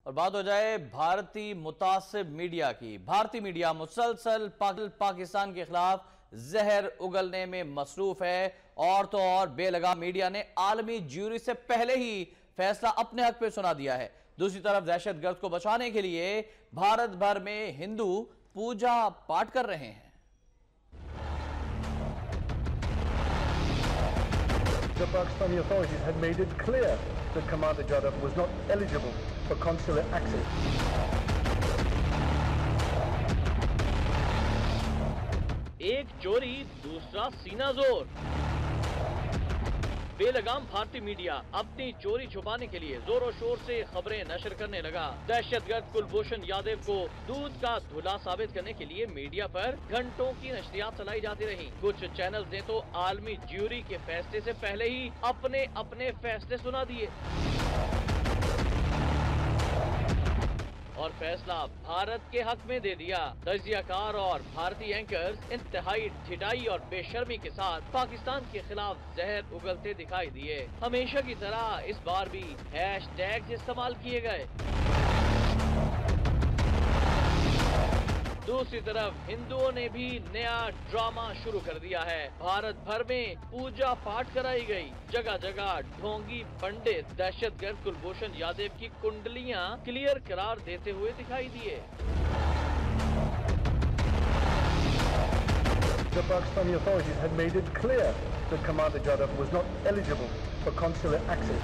और बात हो जाए भारतीय मुतासिब मीडिया की। भारतीय मीडिया मुसलसल पाकिस्तान के खिलाफ जहर उगलने में मसरूफ है। और तो और बेलगाम मीडिया ने आलमी ज्यूरी से पहले ही फैसला अपने हक पे सुना दिया है। दूसरी तरफ दहशतगर्द को बचाने के लिए भारत भर में हिंदू पूजा पाठ कर रहे हैं। The Pakistani authorities had made it clear that Commander Jadaf was not eligible for consular access. एक चोरी दूसरा सीना जोर। बेलगाम भारतीय मीडिया अपनी चोरी छुपाने के लिए जोरों शोर से खबरें नशर करने लगा। दहशतगर्द कुलभूषण यादव को दूध का धुला साबित करने के लिए मीडिया पर घंटों की नशरियात चलाई जाती रही। कुछ चैनल्स ने तो आलमी ज्यूरी के फैसले से पहले ही अपने अपने फैसले सुना दिए और फैसला भारत के हक में दे दिया। तजियाकार और भारतीय एंकर्स इंतहाई ढिठाई और बेशर्मी के साथ पाकिस्तान के खिलाफ जहर उगलते दिखाई दिए। हमेशा की तरह इस बार भी हैशटैग्स इस्तेमाल किए गए। दूसरी तरफ हिंदुओं ने भी नया ड्रामा शुरू कर दिया है। भारत भर में पूजा पाठ कराई गई। जगह जगह ढोंगी पंडित दहशतगर्द कुलभूषण यादव की कुंडलियां क्लियर करार देते हुए दिखाई दिए। The Pakistani authorities had made it clear that Commander Jadaf was not eligible for consular access.